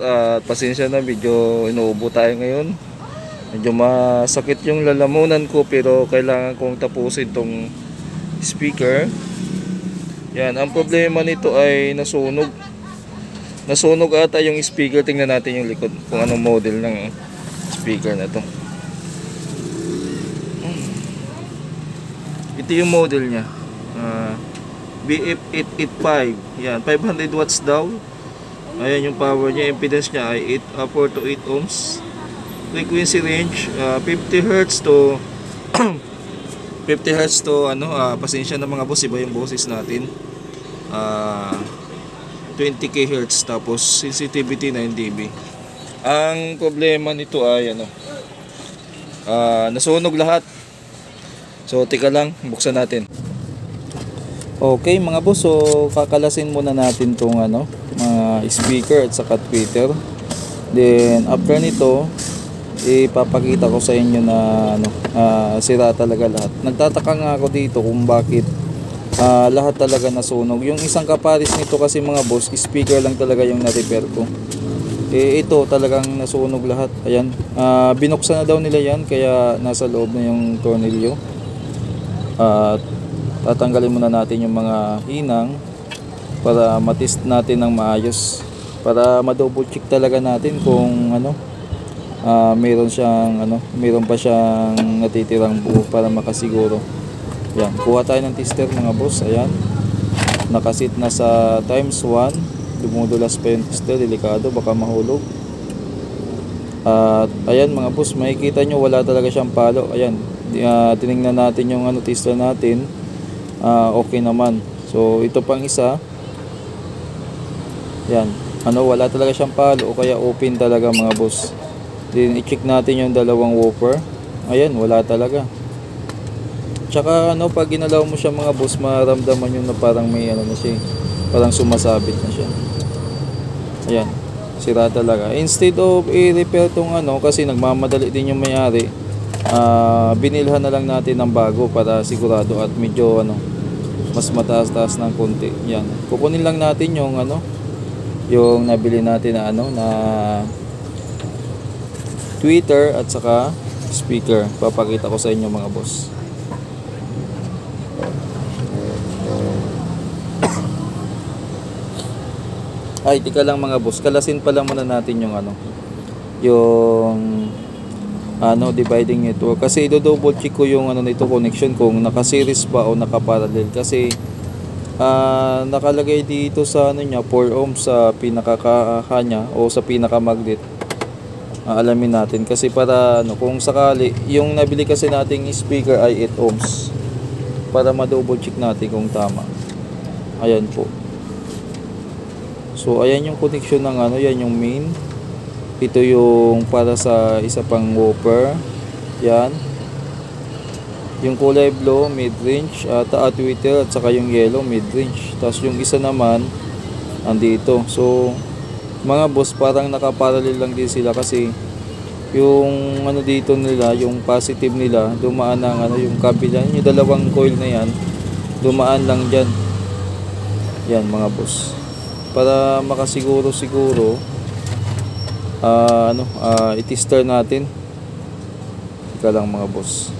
At pasensya na, medyo inuubo tayo ngayon. Medyo masakit yung lalamunan ko, pero kailangan kong tapusin tong speaker. Yan, ang problema nito ay nasunog. Nasunog ata yung speaker. Tingnan natin yung likod kung anong model ng speaker na to. Ito yung model niya, BF885. Yan, 500 watts daw. Ayan yung power niya. Impedance niya ay 4 to 8 ohms. Frequency range 50 Hz to 50 Hz to pasensya na mga boss, iba yung boses natin. 20k Hz, tapos sensitivity 9 dB. Ang problema nito ay nasunog lahat. So tika lang, buksan natin. Okay mga boss, so kakalasin muna natin tong mga speaker at saka tweeter. Then after nito, ipapakita ko sa inyo na sira talaga lahat. Nagtataka nga ako dito kung bakit lahat talaga nasunog. Yung isang kaparis nito kasi mga boss, speaker lang talaga yung na-repair ko. Ito talagang nasunog lahat. Ayan, binuksan na daw nila yan, kaya nasa loob na yung tornilyo. Tatanggalin muna natin yung mga hinang para matest natin ng maayos, para ma-double check talaga natin kung meron pa siyang natitirang buo, para makasiguro. Yan, kuha tayo ng tester mga boss. Ayan, nakasit na sa times 1. Dumudulas pa yung tester, delikado, baka mahulog. At ayan mga boss, makikita nyo wala talaga siyang palo. Ayan, tinignan natin yung tester natin. Okay naman. So ito pang isa. Yan, wala talaga siyang palo, o kaya open talaga mga boss. Then i-check natin yung dalawang woofer. Ayan, wala talaga. Tsaka pag ginalaw mo siya mga boss, maramdaman nyo na parang may na siya, parang sumasabit na siya. Ayan, sira talaga. Instead of i-repair tong kasi nagmamadali din yung may-ari, binilhan na lang natin ng bago para sigurado, at medyo mas mataas-taas ng konti. Yan, kukunin lang natin yung yung nabili natin na tweeter at saka speaker. Papakita ko sa inyo mga boss. Ay, tika lang mga boss, kalasin pa lang muna natin yung yung dividing network, kasi i-double check ko yung nito connection, kung naka-series ba o naka-parallel, kasi nakalagay dito sa niya 4 ohms sa pinakakanya o sa pinaka-magnet. Alamin natin, kasi para kung sakali yung nabili kasi nating speaker ay 8 ohms, para ma-double check natin kung tama. Ayan po. So ayan yung connection ng yan yung main. Ito yung para sa isa pang woofer. Yan. Yung kulay blue, mid-range, tweeter, at saka yung yellow, mid-range. Tapos yung isa naman, andito. So, mga boss, parang nakaparallel lang din sila, kasi yung dito nila, yung positive nila, dumaan ng yung kabila. Yung dalawang coil na yan, dumaan lang dyan. Yan mga boss. Para makasiguro-siguro, i-tester natin. Ika lang mga boss,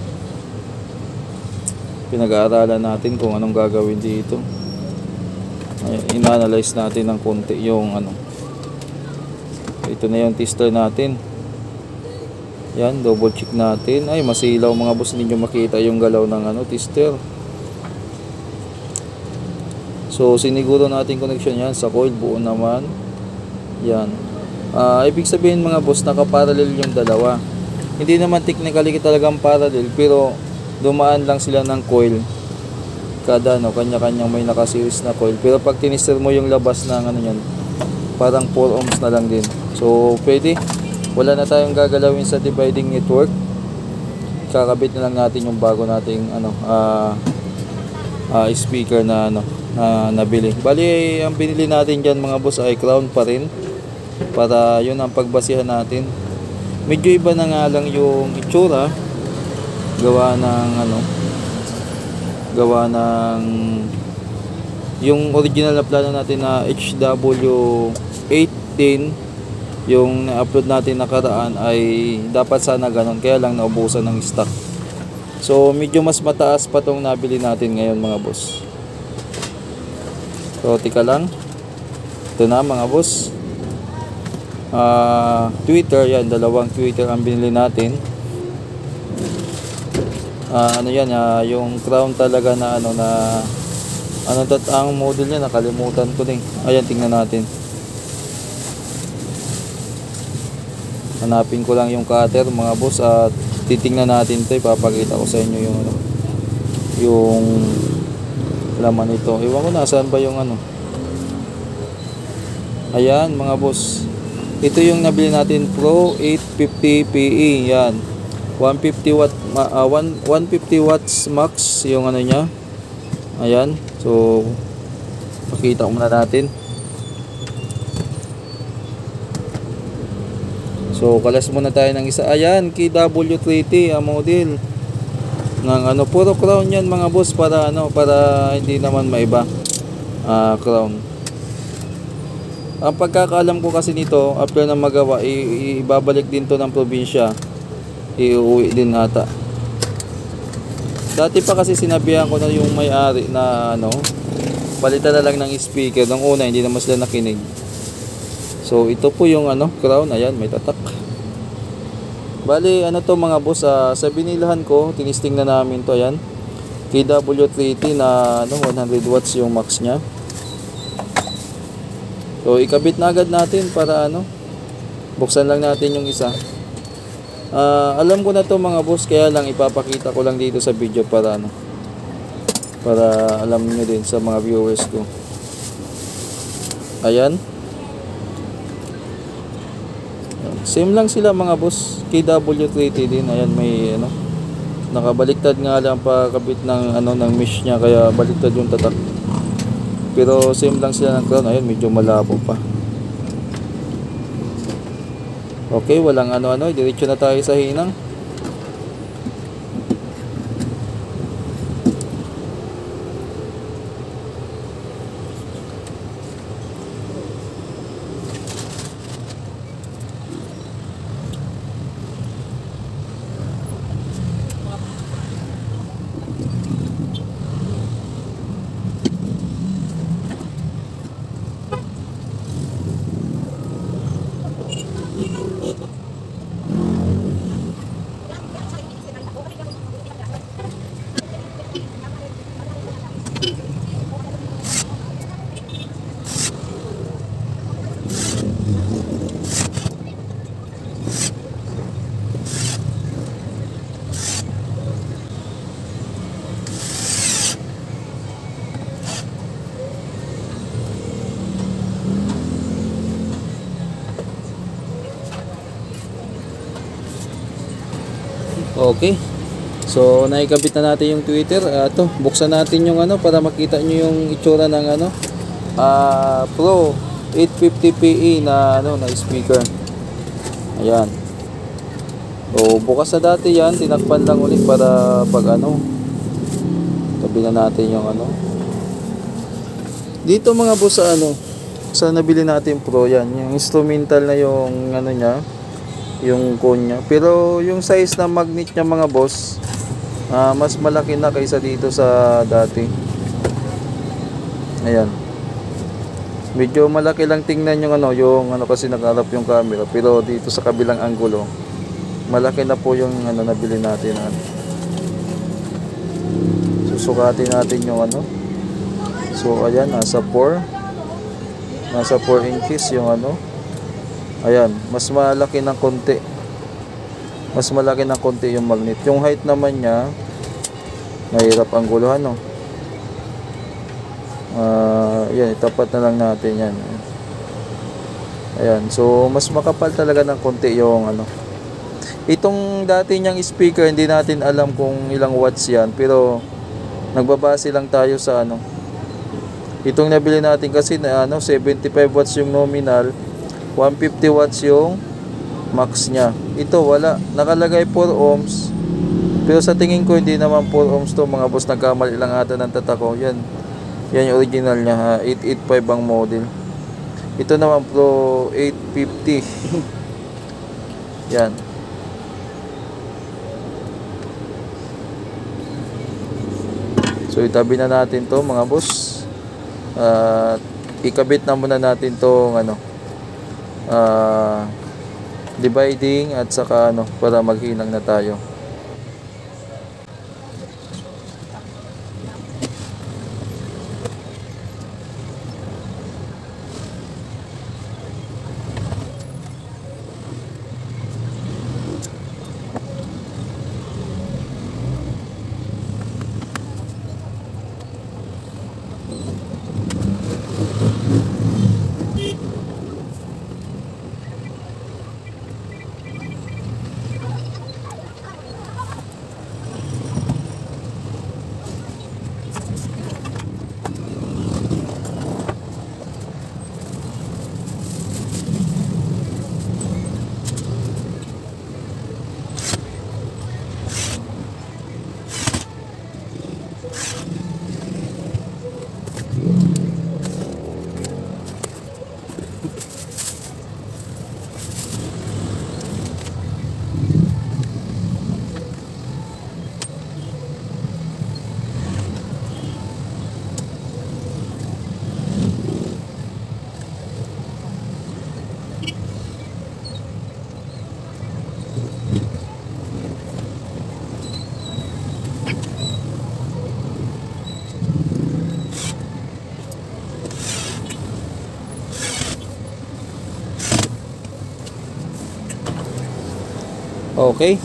pinag-aaralan natin kung anong gagawin dito. Ina-analyze natin ng konti yung ito na yung tester natin. Yan, double check natin. Ay, masilaw mga boss, hindi nyo makita yung galaw ng tester. So siniguro natin connection yan sa coil, buo naman. Yan. Ibig sabihin mga boss, naka-parallel yung dalawa. Hindi naman technically talagang parallel, pero dumaan lang sila ng coil. Kada kanya-kanyang may naka-series na coil. Pero pag tinister mo yung labas ng yan, parang 4 ohms na lang din. So pwede, wala na tayong gagalawin sa dividing network. Kakabit na lang natin yung bago nating speaker na nabili. Bali, ang binili natin dyan mga boss ay crown pa rin, para yun ang pagbasihan natin. Medyo iba na nga lang yung itsura, gawa ng yung original na plano natin na HW18 yung na-upload natin nakaraan ay dapat sana ganun, kaya lang naubusan ng stock. So medyo mas mataas pa tong nabili natin ngayon mga boss. So tika lang, ito na mga boss. Twitter, yan, dalawang Twitter ang binili natin. Ano yan, yung crown talaga na ano na ano ang model niya, nakalimutan ko din. Ayan, tingnan natin. Hanapin ko lang yung cutter mga boss at titingnan natin 'to. Ipapakita ko sa inyo yung ano, yung laman nito. Iwan ko nasaan ba yung ano. Ayan mga boss. Ito yung nabili natin, Pro 850 PE. Yan. 150 watts max yung ano niya. Ayan. So pakita ko muna natin. So kalas muna tayo ng isa. Ayan, KW3T ang model. Ng ano, puro crown yan mga boss, para ano, para hindi naman maiba. Crown. Ang pagkakaalam ko kasi nito, after na magawa, ibabalik din to ng probinsya. Iuwi din ata. Dati pa kasi sinabihan ko na yung may-ari na ano, palitan na lang ng speaker. Nung una hindi naman sila nakinig. So ito po yung ano, crown. Ayan, may tatak. Bali ano to mga boss, sa binilahan ko, tinisting na namin to. Ayan, KW3T na ano, 100 watts yung max nya. So ikabit na agad natin para ano, buksan lang natin yung isa. Alam ko na to mga boss, kaya lang ipapakita ko lang dito sa video para ano, para alam niyo din sa mga viewers ko. Ayan, same lang sila mga boss, KW3T din. Ayan, may ano, nakabaliktad nga lang pagkabit ng ano, ng mesh nya, kaya baliktad yung tatak. Pero same lang sila ng crown. Ayan, medyo malabo pa. Okay, walang ano-ano, diretso na tayo sa hinang. Okay. So naikabit na natin yung Twitter. Ito, buksan natin yung ano para makita nyo yung itsura ng ano, Pro 850 PE na ano, na speaker. Ayan. So bukas na dati yan, tinakpan lang ulit para pag ano, tabi na natin yung ano. Dito mga boss sa ano, sa nabili natin Pro, yan, yung instrumental na yung ano niya, yung cone nya. Pero yung size ng magnet nya mga boss, mas malaki na kaysa dito sa dati. Ayan, medyo malaki lang tingnan yung ano kasi nakaharap yung camera, pero dito sa kabilang anggulo malaki na po yung ano nabili natin. Susukatin natin yung ano. So ayan, nasa 4 inches yung ano. Ayan, mas malaki ng konti. Mas malaki ng konti yung magnet. Yung height naman niya, mahirap ang guluhan, no? Yan, itapat na lang natin yan. Ayan, so mas makapal talaga ng konti yung ano. Itong dati niyang speaker, hindi natin alam kung ilang watts yan, pero nagbabase lang tayo sa ano. Itong nabili natin kasi na ano, 75 watts yung nominal, 150 watts yung max nya. Ito wala, nakalagay 4 ohms, pero sa tingin ko hindi naman 4 ohms to mga boss. Nagkamali lang ata ng tatak ko. Yan yung original nya, 885 ang model. Ito naman Pro 850. Yan. So itabi na natin to mga boss. At ikabit na muna natin tong ano, dividing at saka ano, para maghinang na tayo. Okay.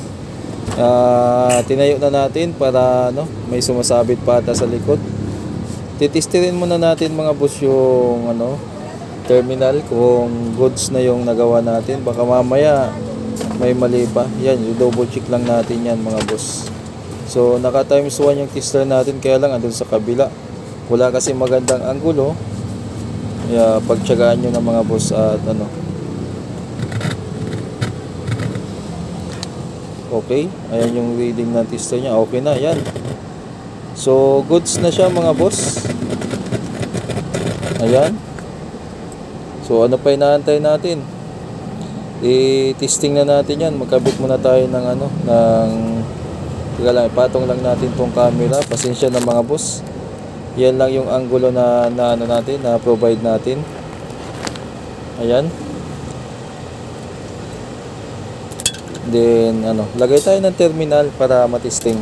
Tinayo na natin para ano, may sumasabit pa ata sa likod. Titistirin muna natin mga boss yung ano, terminal kung goods na yung nagawa natin. Baka mamaya may mali pa. Yan, i-double check lang natin yan mga boss. So naka times 1 yung tester natin, kaya lang andun sa kabila. Wala kasi magandang anggulo. Kaya pagtiyagaan nyo ng mga boss at ano. Okay, ayan yung reading ng tester niya. Okay na, yan. So, goods na siya mga boss. Ayan. So, ano pa inaantay natin? I-testing na natin yan. Magkabit muna tayo ng ano, ng teka lang, ipatong lang natin tong camera. Pasensya na mga boss. Yan lang yung angulo na ano natin, na provide natin. Ayan. Then ano, lagay tayo ng terminal para matesting.